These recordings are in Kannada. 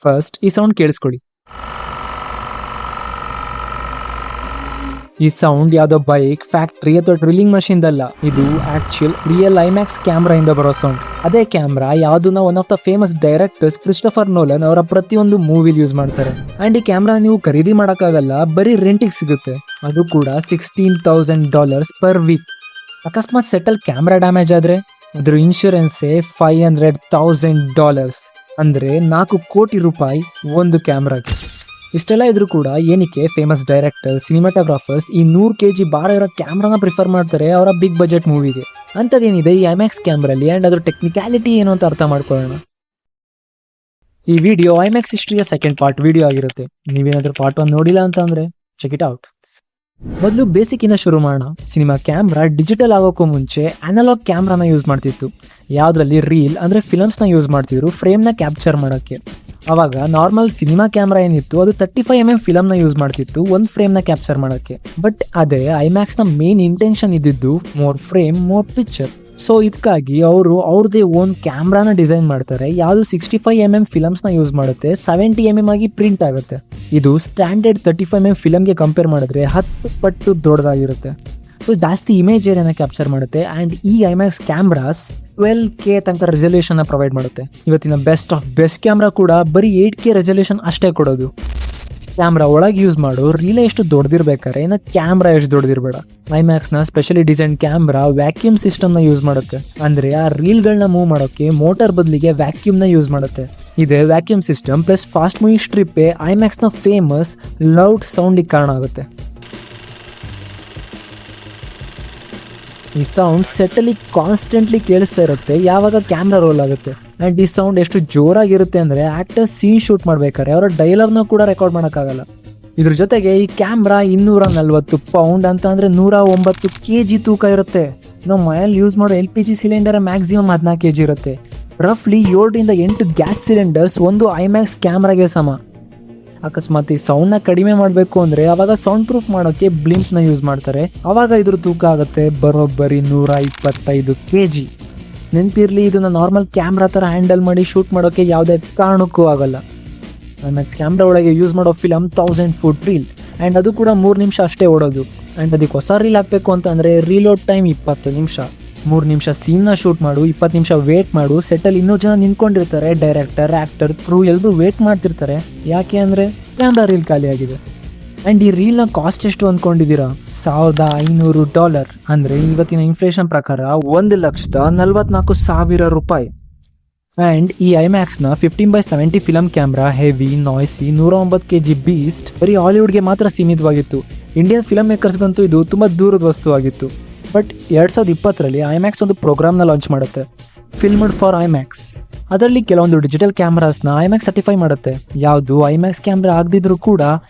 ಫಸ್ಟ್ ಈ ಸೌಂಡ್ ಕೇಳಿಸ್ಕೊಡಿ. ಈ ಸೌಂಡ್ ಯಾವ್ದೋ ಬೈಕ್, ಫ್ಯಾಕ್ಟ್ರಿ ಅಥವಾ ಡ್ರಿಲ್ಲಿಂಗ್ ಮಷೀನ್ ಅಲ್ಲ. ಇದು ಆಕ್ಚುಯಲ್ ರಿಯಲ್ ಐಮ್ಯಾಕ್ಸ್ ಕ್ಯಾಮ್ರಾ ಇಂದ ಬರೋ ಸೌಂಡ್. ಅದೇ ಕ್ಯಾಮ್ರಾ ಯಾವ್ದನ್ನ one of the famous directors Christopher Nolan ಅವರ ಪ್ರತಿಯೊಂದು ಮೂವಿಲಿ ಯೂಸ್ ಮಾಡ್ತಾರೆ. ಅಂಡ್ ಈ ಕ್ಯಾಮ್ರಾ ನೀವು ಖರೀದಿ ಮಾಡಕ್ಕಾಗಲ್ಲ, ಬರೀ ರೆಂಟಿಗೆ ಸಿಗುತ್ತೆ. ಅದು ಕೂಡ $16,000 ಪರ್ ವೀಕ್. ಅಕಸ್ಮಾತ್ ಸೆಟಲ್ ಕ್ಯಾಮ್ರಾ ಡ್ಯಾಮೇಜ್ ಆದ್ರೆ ಅದ್ರ ಇನ್ಶೂರೆನ್ಸೇ $500,000, ಅಂದ್ರೆ $4 ಕೋಟಿ ಒಂದು ಕ್ಯಾಮ್ರಾಗೆ. ಇಷ್ಟೆಲ್ಲ ಇದ್ರೂ ಕೂಡ ಏನಕ್ಕೆ ಫೇಮಸ್ ಡೈರೆಕ್ಟರ್, ಸಿನಿಮಾಟೋಗ್ರಾಫರ್ಸ್ ಈ 100 kg ಭಾರ ಇರೋ ಕ್ಯಾಮ್ರಾನ ಪ್ರಿಫರ್ ಮಾಡ್ತಾರೆ ಅವರ ಬಿಗ್ ಬಜೆಟ್ ಮೂವಿಗೆ? ಅಂಥದ್ದೇನಿದೆ ಈ ಐಮ್ಯಾಕ್ಸ್ ಕ್ಯಾಮ್ರಲ್ಲಿ ಆ್ಯಂಡ್ ಅದ್ರ ಟೆಕ್ನಿಕ್ಯಾಲಿಟಿ ಏನು ಅಂತ ಅರ್ಥ ಮಾಡ್ಕೊಳ್ಳೋಣ. ಈ ವಿಡಿಯೋ ಐಮ್ಯಾಕ್ಸ್ ಹಿಸ್ಟ್ರಿಯ ಸೆಕೆಂಡ್ ಪಾರ್ಟ್ ವಿಡಿಯೋ ಆಗಿರುತ್ತೆ. ನೀವೇನಾದ್ರೂ ಪಾರ್ಟ್ 1 ನೋಡಿಲ್ಲ ಅಂತ ಅಂದ್ರೆ ಚೆಕ್ ಇಟ್ ಔಟ್. ಮೊದಲು ಬೇಸಿಕ್ ಇಂದ ಶುರು ಮಾಡೋಣ. ಸಿನಿಮಾ ಕ್ಯಾಮ್ರಾ ಡಿಜಿಟಲ್ ಆಗೋಕ್ಕೂ ಮುಂಚೆ ಅನಲಾಗ್ ಕ್ಯಾಮ್ರಾನ ಯೂಸ್ ಮಾಡ್ತಿತ್ತು. ಯಾವ್ದ್ರಲ್ಲಿ ರೀಲ್ ಅಂದ್ರೆ ಫಿಲಮ್ಸ್ನ ಯೂಸ್ ಮಾಡ್ತಿದ್ರು ಫ್ರೇಮ್ನ ಕ್ಯಾಪ್ಚರ್ ಮಾಡೋಕ್ಕೆ. ಅವಾಗ ನಾರ್ಮಲ್ ಸಿನಿಮಾ ಕ್ಯಾಮ್ರಾ ಏನಿತ್ತು ಅದು 35mm ಫಿಲಮ್ನ ಯೂಸ್ ಮಾಡ್ತಿತ್ತು ಒಂದು ಫ್ರೇಮ್ನ ಕ್ಯಾಪ್ಚರ್ ಮಾಡೋಕ್ಕೆ. ಬಟ್ ಅದೇ ಐಮ್ಯಾಕ್ಸ್ನ ಮೇನ್ ಇಂಟೆನ್ಷನ್ ಇದ್ದಿದ್ದು more frame more picture. So ಇದಕ್ಕಾಗಿ ಅವರು ಅವ್ರದೇ ಓನ್ ಕ್ಯಾಮ್ರಾನ ಡಿಸೈನ್ ಮಾಡ್ತಾರೆ. ಯಾವುದು 65mm ಫಿಲಮ್ಸ್ನ ಯೂಸ್ ಮಾಡುತ್ತೆ, 70mm ಆಗಿ ಪ್ರಿಂಟ್ ಆಗುತ್ತೆ. ಇದು ಸ್ಟ್ಯಾಂಡರ್ಡ್ 35mm ಫಿಲಮ್ಗೆ ಕಂಪೇರ್ ಮಾಡಿದ್ರೆ 10 ಪಟ್ಟು ದೊಡ್ಡದಾಗಿರುತ್ತೆ. ಸೊ ಜಾಸ್ತಿ ಇಮೇಜ್ ಏರಿಯಾನ ಕ್ಯಾಪ್ಚರ್ ಮಾಡುತ್ತೆ. ಆ್ಯಂಡ್ ಈ ಐಮ್ಯಾಕ್ಸ್ ಕ್ಯಾಮ್ರಾಸ್ 12K ತನಕ ರೆಸಲ್ಯೂಷನ್ನ ಪ್ರೊವೈಡ್ ಮಾಡುತ್ತೆ. ಇವತ್ತಿನ ಬೆಸ್ಟ್ ಆಫ್ ಬೆಸ್ಟ್ ಕ್ಯಾಮ್ರಾ ಕೂಡ ಬರೀ 8K ರೆಸಲ್ಯೂಷನ್ ಅಷ್ಟೇ ಕೊಡೋದು. ಕ್ಯಾಮ್ರಾ ಒಳಗೆ ಯೂಸ್ ಮಾಡೋ ರೀಲೇ ಎಷ್ಟು ದೊಡ್ಡದಿರ್ಬೇಕಾರೆ ಇನ್ನು ಕ್ಯಾಮ್ರಾ ಎಷ್ಟು ದೊಡ್ಡದಿರಬೇಡ. ಐಮ್ಯಾಕ್ಸ್ನ ಸ್ಪೆಷಲಿ ಡಿಸೈನ್ ಕ್ಯಾಮ್ರಾ ವ್ಯಾಕ್ಯೂಮ್ ಸಿಸ್ಟಮ್ನ ಯೂಸ್ ಮಾಡುತ್ತೆ. ಅಂದರೆ ಆ ರೀಲ್ಗಳನ್ನ ಮೂವ್ ಮಾಡೋಕ್ಕೆ ಮೋಟರ್ ಬದಲಿಗೆ ವ್ಯಾಕ್ಯೂಮ್ನ ಯೂಸ್ ಮಾಡುತ್ತೆ. ಇದೆ vacuum system plus fast moving ಸ್ಟ್ರಿಪ್ಪೇ ಐಮ್ಯಾಕ್ಸ್ನ ಫೇಮಸ್ ಲೌಡ್ ಸೌಂಡಿಗೆ ಕಾರಣ ಆಗುತ್ತೆ. ಈ ಸೌಂಡ್ ಸೆಟ್ಟಲ್ಲಿ ಕಾನ್ಸ್ಟೆಂಟ್ಲಿ ಕೇಳಿಸ್ತಾ ಇರುತ್ತೆ ಯಾವಾಗ ಕ್ಯಾಮ್ರಾ ರೋಲ್ ಆಗುತ್ತೆ. ಆ್ಯಂಡ್ ಈ ಸೌಂಡ್ ಎಷ್ಟು ಜೋರಾಗಿರುತ್ತೆ ಅಂದರೆ ಆ್ಯಕ್ಟರ್ ಸೀನ್ ಶೂಟ್ ಮಾಡ್ಬೇಕಾದ್ರೆ ಅವರ ಡೈಲಾಗ್ನ ಕೂಡ ರೆಕಾರ್ಡ್ ಮಾಡೋಕ್ಕಾಗಲ್ಲ. ಇದ್ರ ಜೊತೆಗೆ ಈ ಕ್ಯಾಮ್ರಾ 240 ಪೌಂಡ್ ಅಂತ ಅಂದರೆ 109 kg ತೂಕ ಇರುತ್ತೆ. ನಾವು ಮನೆಯಲ್ಲಿ ಯೂಸ್ ಮಾಡೋ LPG ಸಿಲಿಂಡರ್ ಮ್ಯಾಕ್ಸಿಮಮ್ 14 kg ಇರುತ್ತೆ. ರಫ್ಲಿ 7 ರಿಂದ 8 ಗ್ಯಾಸ್ ಸಿಲಿಂಡರ್ಸ್ ಒಂದು ಐಮ್ಯಾಕ್ಸ್ ಕ್ಯಾಮ್ರಾಗೆ ಸಮ. ಅಕಸ್ಮಾತ್ ಈ ಸೌಂಡ್ನ ಕಡಿಮೆ ಮಾಡಬೇಕು ಅಂದರೆ ಅವಾಗ ಸೌಂಡ್ ಪ್ರೂಫ್ ಮಾಡೋಕ್ಕೆ ಬ್ಲಿಂಪ್ನ ಯೂಸ್ ಮಾಡ್ತಾರೆ. ಅವಾಗ ಇದ್ರ ತೂಕ ಆಗುತ್ತೆ ಬರೋಬ್ಬರಿ 125 kg. ನೆನಪಿರಲಿ, ಇದನ್ನ ನಾರ್ಮಲ್ ಕ್ಯಾಮ್ರಾ ಥರ ಹ್ಯಾಂಡಲ್ ಮಾಡಿ ಶೂಟ್ ಮಾಡೋಕ್ಕೆ ಯಾವುದೇ ಕಾರಣಕ್ಕೂ ಆಗಲ್ಲ. ಐಮ್ಯಾಕ್ಸ್ ಕ್ಯಾಮ್ರಾ ಒಳಗೆ ಯೂಸ್ ಮಾಡೋ ಫಿಲಮ್ 1000 ಫುಟ್ ರೀಲ್. ಆ್ಯಂಡ್ ಅದು ಕೂಡ 3 ನಿಮಿಷ ಅಷ್ಟೇ ಓಡೋದು. ಆ್ಯಂಡ್ ಅದಕ್ಕೆ ಹೊಸ ರೀಲ್ ಹಾಕಬೇಕು ಅಂತಂದರೆ ರೀಲೋಡ್ ಟೈಮ್ 20 ನಿಮಿಷ. 3 ನಿಮಿಷ ಸೀನ್ನ ಶೂಟ್ ಮಾಡು, 20 ನಿಮಿಷ ವೇಟ್ ಮಾಡು. ಸೆಟ್ಟಲ್ಲಿ 200 ಜನ ನಿಂತ್ಕೊಂಡಿರ್ತಾರೆ. ಡೈರೆಕ್ಟರ್, ಆ್ಯಕ್ಟರ್, ಕ್ರೂ ಎಲ್ಲರೂ ವೇಟ್ ಮಾಡ್ತಿರ್ತಾರೆ. ಯಾಕೆ ಅಂದರೆ ಕ್ಯಾಮ್ರಾ ರೀಲ್ ಖಾಲಿ ಆಗಿದೆ. ಆ್ಯಂಡ್ ಈ ರೀಲ್ನ ಕಾಸ್ಟ್ ಎಷ್ಟು ಅಂದ್ಕೊಂಡಿದ್ದೀರಾ? $1,500. ಅಂದರೆ ಇವತ್ತಿನ ಇನ್ಫ್ಲೇಷನ್ ಪ್ರಕಾರ $1,44,000. ಆ್ಯಂಡ್ ಈ ಐಮ್ಯಾಕ್ಸ್ನ 15x70 film camera heavy, ನಾಯ್ಸಿ, 109 kg beast ಬರೀ ಹಾಲಿವುಡ್ಗೆ ಮಾತ್ರ ಸೀಮಿತವಾಗಿತ್ತು. ಇಂಡಿಯನ್ ಫಿಲಮ್ ಮೇಕರ್ಸ್ಗಂತೂ ಇದು ತುಂಬ ದೂರದ ವಸ್ತು ಆಗಿತ್ತು. ಬಟ್ 2020ರಲ್ಲಿ ಐಮ್ಯಾಕ್ಸ್ ಒಂದು ಪ್ರೋಗ್ರಾಮ್ನ ಲಾಂಚ್ ಮಾಡುತ್ತೆ, ಫಿಲ್ಮ್ಡ್ ಫಾರ್ ಐಮ್ಯಾಕ್ಸ್. ಅದರಲ್ಲಿ ಕೆಲವೊಂದು ಡಿಜಿಟಲ್ ಕ್ಯಾಮ್ರಾಸ್ನ ಐಮ್ಯಾಕ್ಸ್ ಸರ್ಟಿಫೈ ಮಾಡುತ್ತೆ. ಯಾವುದು ಐಮ್ಯಾಕ್ಸ್ ಕ್ಯಾಮ್ರಾ ಆಗದಿದ್ರೂ ಕೂಡ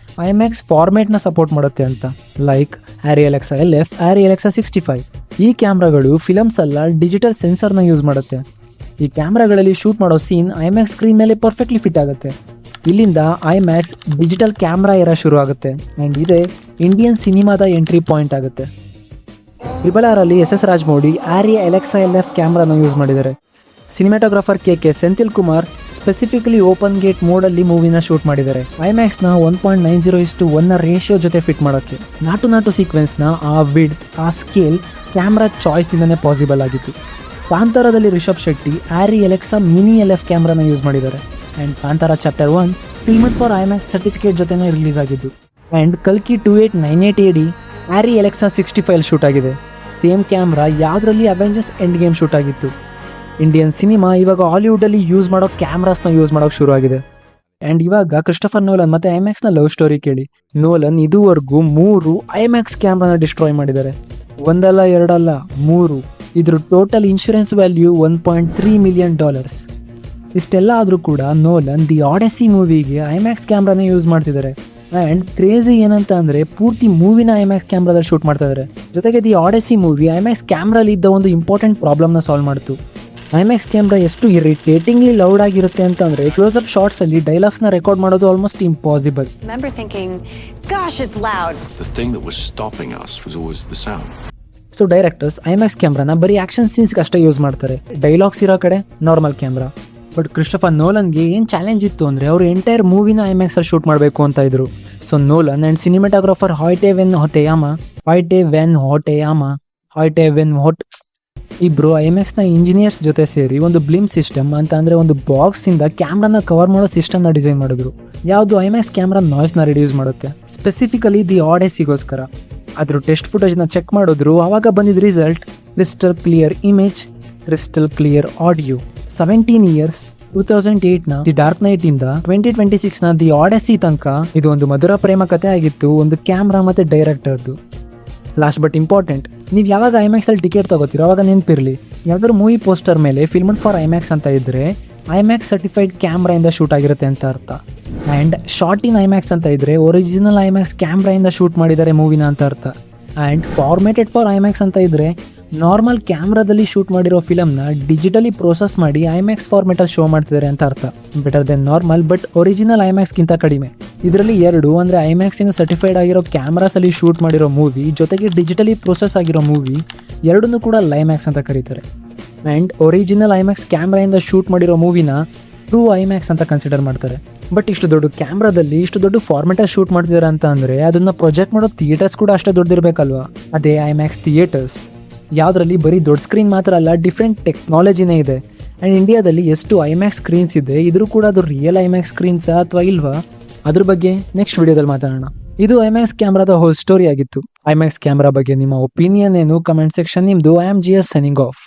ಐಮ್ಯಾಕ್ಸ್ ಫಾರ್ಮೇಟ್ನ ಸಪೋರ್ಟ್ ಮಾಡುತ್ತೆ ಅಂತ. Like Arri Alexa LF, Arri Alexa 65. ಈ ಕ್ಯಾಮ್ರಾಗಳು ಫಿಲಮ್ಸ್ ಅಲ್ಲ, ಡಿಜಿಟಲ್ ಸೆನ್ಸರ್ನ ಯೂಸ್ ಮಾಡುತ್ತೆ. ಈ ಕ್ಯಾಮ್ರಾಗಳಲ್ಲಿ ಶೂಟ್ ಮಾಡೋ ಸೀನ್ ಐಮ್ಯಾಕ್ಸ್ ಸ್ಕ್ರೀನ್ ಮೇಲೆ ಪರ್ಫೆಕ್ಟ್ಲಿ ಫಿಟ್ ಆಗುತ್ತೆ. ಇಲ್ಲಿಂದ ಐಮ್ಯಾಕ್ಸ್ ಡಿಜಿಟಲ್ ಕ್ಯಾಮ್ರಾ ಎರ ಶುರು ಆಗುತ್ತೆ. ಆ್ಯಂಡ್ ಇದೇ ಇಂಡಿಯನ್ ಸಿನಿಮಾದ ಎಂಟ್ರಿ ಪಾಯಿಂಟ್ ಆಗುತ್ತೆ. RRR SS Rajamouli Arri Alexa LF ಕ್ಯಾಮ್ರಾನ ಯೂಸ್ ಮಾಡಿದ್ದಾರೆ. Cinematographer KK Senthil Kumar specifically open gate ಮೋಡಲ್ಲಿ ಮೂವಿನ ಶೂಟ್ ಮಾಡಿದ್ದಾರೆ. ಐಮ್ಯಾಕ್ಸ್ನ 1.90:1 ರೇಷಿಯೋ ಜೊತೆ ಫಿಟ್ ಮಾಡೋಕ್ಕೆ. ನಾಟು ಸೀಕ್ವೆನ್ಸ್ನ ಆ ವಿಡ್ತ್, ಆ ಸ್ಕೇಲ್ ಕ್ಯಾಮ್ರಾ ಚಾಯ್ಸಿಂದನೇ ಪಾಸಿಬಲ್ ಆಗಿತ್ತು. ಕಾಂತಾರದಲ್ಲಿ Rishab Shetty Arri Alexa Mini LF ಕ್ಯಾಮ್ರಾನ ಯೂಸ್ ಮಾಡಿದ್ದಾರೆ. And Kantara chapter 1 filmed for IMAX certificate ಜೊತೆನೇ ರಿಲೀಸ್ ಆಗಿದ್ದು. ಆ್ಯಂಡ್ ಕಲ್ಕಿ 2898 AD Arri Alexa 65 ಶೂಟ್ ಆಗಿದೆ. ಸೇಮ್ ಕ್ಯಾಮ್ರಾ ಯಾವುದರಲ್ಲಿ ಅವೆಂಜರ್ಸ್ ಎಂಡ್ ಗೇಮ್ ಶೂಟ್ ಆಗಿತ್ತು. ಇಂಡಿಯನ್ ಸಿನಿಮಾ ಇವಾಗ ಹಾಲಿವುಡಲ್ಲಿ ಯೂಸ್ ಮಾಡೋ ಕ್ಯಾಮ್ರಾಸ್ನ ಯೂಸ್ ಮಾಡೋಕೆ ಶುರು ಆಗಿದೆ. ಆ್ಯಂಡ್ ಇವಾಗ ಕ್ರಿಸ್ಟೋಫರ್ ನೋಲನ್ ಮತ್ತು ಐಮ್ಯಾಕ್ಸ್ನ ಲವ್ ಸ್ಟೋರಿ ಕೇಳಿ. ನೋಲನ್ ಇದುವರೆಗೂ 3 ಐಮ್ಯಾಕ್ಸ್ ಕ್ಯಾಮ್ರಾನ ಡಿಸ್ಟ್ರಾಯ್ ಮಾಡಿದ್ದಾರೆ. ಒಂದಲ್ಲ ಎರಡಲ್ಲ 3. ಇದ್ರ ಟೋಟಲ್ ಇನ್ಶೂರೆನ್ಸ್ ವ್ಯಾಲ್ಯೂ $1.3 million. ಇಷ್ಟೆಲ್ಲ ಆದರೂ ಕೂಡ ನೋಲನ್ ದಿ ಆಡೆಸಿ ಮೂವಿಗೆ ಐಮ್ಯಾಕ್ಸ್ ಕ್ಯಾಮ್ರಾನೇ ಯೂಸ್ ಮಾಡ್ತಿದ್ದಾರೆ. ಆ್ಯಂಡ್ ಕ್ರೇಜಿ ಏನಂತ ಅಂದರೆ ಪೂರ್ತಿ ಮೂವಿನ ಐಮ್ಯಾಕ್ಸ್ ಕ್ಯಾಮ್ರಾದಲ್ಲಿ ಶೂಟ್ ಮಾಡ್ತಾ ಇದ್ದಾರೆ. ಜೊತೆಗೆ ದಿ ಆಡೆಸಿ ಮೂವಿ ಐಮ್ಯಾಕ್ಸ್ ಕ್ಯಾಮ್ರಲ್ಲಿ ಇದ್ದ ಒಂದು ಇಂಪಾರ್ಟೆಂಟ್ ಪ್ರಾಬ್ಲಮ್ನ ಸಾಲ್ವ್ ಮಾಡ್ತು. ಐಮ್ಯಾಕ್ಸ್ ಕ್ಯಾಮ್ರಾ ಎಷ್ಟು ಇರಿಟೇಟಿಂಗ್ಲಿ ಲೌಡ್ ಆಗಿರುತ್ತೆ ಅಂತಂದರೆ ಕ್ಲೋಸ್ಅಪ್ ಶಾರ್ಟ್ಸಲ್ಲಿ ಡೈಲಾಗ್ಸ್ನ ರೆಕಾರ್ಡ್ ಮಾಡೋದು ಆಲ್ಮೋಸ್ಟ್ ಇಂಪಾಸಿಬಲ್. ಸೊ ಡೈರೆಕ್ಟರ್ಸ್ ಐಮ್ಯಾಕ್ಸ್ ಕ್ಯಾಮ್ರಾನ ಬರೀ ಆ್ಯಕ್ಷನ್ ಸೀನ್ಸ್ಗೆ ಅಷ್ಟೇ ಯೂಸ್ ಮಾಡ್ತಾರೆ. ಡೈಲಾಗ್ಸ್ ಇರೋ ಕಡೆ ನಾರ್ಮಲ್ ಕ್ಯಾಮ್ರಾ, ಬಟ್ ಕ್ರಿಸ್ಟೋಫರ್ ನೋಲನ್ಗೆ ಏನು ಚಾಲೆಂಜ್ ಇತ್ತು ಅಂದರೆ ಅವರು ಎಂಟೈರ್ ಮೂವಿನ ಐಮ್ಯಾಕ್ಸ್ ಅಲ್ಲಿ ಶೂಟ್ ಮಾಡಬೇಕು ಅಂತ ಇದ್ರು. So Nolan and cinematographer Hoyte van Hoytema ಇಬ್ರು ಐಮ್ಯಾಕ್ಸ್ ನ ಇಂಜಿನಿಯರ್ಸ್ ಜೊತೆ ಸೇರಿ ಒಂದು ಬ್ಲಿಮ್ ಸಿಸ್ಟಮ್ ಅಂತ ಅಂದ್ರೆ ಒಂದು ಬಾಕ್ಸ್ ಇಂದ ಕ್ಯಾಮ್ರಾನ ಕವರ್ ಮಾಡೋ ಸಿಸ್ಟಮ್ ನ ಡಿಸೈನ್ ಮಾಡಿದ್ರು. ಯಾವುದು ಐಮ್ಯಾಕ್ಸ್ ಕ್ಯಾಮ್ರಾ ನಾಯ್ಸ್ ನ ರಿಡ್ಯೂಸ್ ಮಾಡುತ್ತೆ, ಸ್ಪೆಸಿಫಿಕಲಿ ದಿ ಆಡೆಸಿಗೋಸ್ಕರ. ಅದ್ರ ಟೆಸ್ಟ್ ಫುಟೇಜ್ ನ ಚೆಕ್ ಮಾಡಿದ್ರು. ಅವಾಗ ಬಂದಿದ್ದ result crystal clear image, crystal clear audio. 17 years 2008 ನ ದಿ ಡಾರ್ಕ್ ನೈಟ್ ಇಂದ 2026 ನ ದಿ ಆಡೆಸಿ ತನಕ ಇದು ಒಂದು ಮಧುರ ಪ್ರೇಮ ಕಥೆ ಆಗಿತ್ತು, ಒಂದು ಕ್ಯಾಮ್ರಾ ಮತ್ತೆ ಡೈರೆಕ್ಟರ್ದು. ಲಾಸ್ಟ್ ಬಟ್ ಇಂಪಾರ್ಟೆಂಟ್, ನೀವು ಯಾವಾಗ ಐಮ್ಯಾಕ್ಸ್ ಅಲ್ಲಿ ಟಿಕೆಟ್ ತಗೋತೀರೋ ಅವಾಗ ನೆನಪಿರಲಿ, ಯಾವ್ದಾದ್ರು ಮೂವಿ ಪೋಸ್ಟರ್ ಮೇಲೆ ಫಿಲ್ಮ್ಡ್ ಫಾರ್ ಐಮ್ಯಾಕ್ಸ್ ಅಂತ ಇದ್ರೆ ಐಮ್ಯಾಕ್ಸ್ ಸರ್ಟಿಫೈಡ್ ಕ್ಯಾಮ್ರಾ ಇಂದ ಶೂಟ್ ಆಗಿರುತ್ತೆ ಅಂತ ಅರ್ಥ. ಆ್ಯಂಡ್ ಶಾರ್ಟ್ ಇನ್ ಐಮ್ಯಾಕ್ಸ್ ಅಂತ ಇದ್ರೆ ಒರಿಜಿನಲ್ ಐಮ್ಯಾಕ್ಸ್ ಕ್ಯಾಮ್ರಾ ಇಂದ ಶೂಟ್ ಮಾಡಿದ್ದಾರೆ ಮೂವಿನ ಅಂತ ಅರ್ಥ. ಆ್ಯಂಡ್ ಫಾರ್ಮೇಟೆಡ್ ಫಾರ್ ಐಮ್ಯಾಕ್ಸ್ ಅಂತ ಇದ್ರೆ ನಾರ್ಮಲ್ ಕ್ಯಾಮ್ರಾದಲ್ಲಿ ಶೂಟ್ ಮಾಡಿರೋ ಫಿಲಮ್ನ ಡಿಜಿಟಲಿ ಪ್ರೋಸೆಸ್ ಮಾಡಿ ಐಮ್ಯಾಕ್ಸ್ ಫಾರ್ಮೇಟಲ್ಲಿ ಶೋ ಮಾಡ್ತಿದ್ದಾರೆ ಅಂತ ಅರ್ಥ. Better then normal but original ಐಮ್ಯಾಕ್ಸ್ಗಿಂತ ಕಡಿಮೆ. ಇದರಲ್ಲಿ ಎರಡು ಅಂದರೆ ಐಮ್ಯಾಕ್ಸಿಂದ ಸರ್ಟಿಫೈಡ್ ಆಗಿರೋ ಕ್ಯಾಮ್ರಾಸಲ್ಲಿ ಶೂಟ್ ಮಾಡಿರೋ ಮೂವಿ ಜೊತೆಗೆ ಡಿಜಿಟಲಿ ಪ್ರೋಸೆಸ್ ಆಗಿರೋ ಮೂವಿ ಎರಡನ್ನೂ ಕೂಡ ಲೈಮ್ಯಾಕ್ಸ್ ಅಂತ ಕರೀತಾರೆ. ಆ್ಯಂಡ್ ಒರಿಜಿನಲ್ ಐಮ್ಯಾಕ್ಸ್ ಕ್ಯಾಮ್ರಾಯಿಂದ ಶೂಟ್ ಮಾಡಿರೋ ಮೂವಿನ ಟ್ರೂ ಐಮ್ಯಾಕ್ಸ್ ಅಂತ ಕನ್ಸಿಡರ್ ಮಾಡ್ತಾರೆ. ಬಟ್ ಇಷ್ಟು ದೊಡ್ಡ ಕ್ಯಾಮ್ರಾದಲ್ಲಿ ಇಷ್ಟು ದೊಡ್ಡ ಫಾರ್ಮೇಟಲ್ಲಿ ಶೂಟ್ ಮಾಡ್ತಿದ್ದಾರೆ ಅಂತ ಅಂದರೆ ಅದನ್ನು ಪ್ರೊಜೆಕ್ಟ್ ಮಾಡೋ ಥಿಯೇಟರ್ಸ್ ಕೂಡ ಅಷ್ಟೇ ದೊಡ್ಡದಿರಬೇಕಲ್ವಾ. ಅದೇ ಐಮ್ಯಾಕ್ಸ್ ಥಿಯೇಟರ್ಸ್, ಯಾವುದರಲ್ಲಿ ಬರೀ ದೊಡ್ಡ ಸ್ಕ್ರೀನ್ ಮಾತ್ರ ಅಲ್ಲ, ಡಿಫ್ರೆಂಟ್ ಟೆಕ್ನಾಲಜಿನೇ ಇದೆ. ಆ್ಯಂಡ್ ಇಂಡಿಯಾದಲ್ಲಿ ಎಷ್ಟು ಐಮ್ಯಾಕ್ಸ್ ಸ್ಕ್ರೀನ್ಸ್ ಇದೆ, ಇದ್ರೂ ಕೂಡ ಅದು ರಿಯಲ್ ಐಮ್ಯಾಕ್ಸ್ ಸ್ಕ್ರೀನ್ಸಾ ಅಥವಾ ಇಲ್ವಾ, ಅದ್ರ ಬಗ್ಗೆ ನೆಕ್ಸ್ಟ್ ವಿಡಿಯೋದಲ್ಲಿ ಮಾತಾಡೋಣ. ಇದು ಐಮ್ಯಾಕ್ಸ್ ಕ್ಯಾಮ್ರಾದ ಹೋಲ್ ಸ್ಟೋರಿ ಆಗಿತ್ತು. ಐಮ್ಯಾಕ್ಸ್ ಕ್ಯಾಮ್ರಾ ಬಗ್ಗೆ ನಿಮ್ಮ ಒಪಿನಿಯನ್ ಏನು, ಕಮೆಂಟ್ ಸೆಕ್ಷನ್ ನಿಮ್ಮದು. I am GS signing off.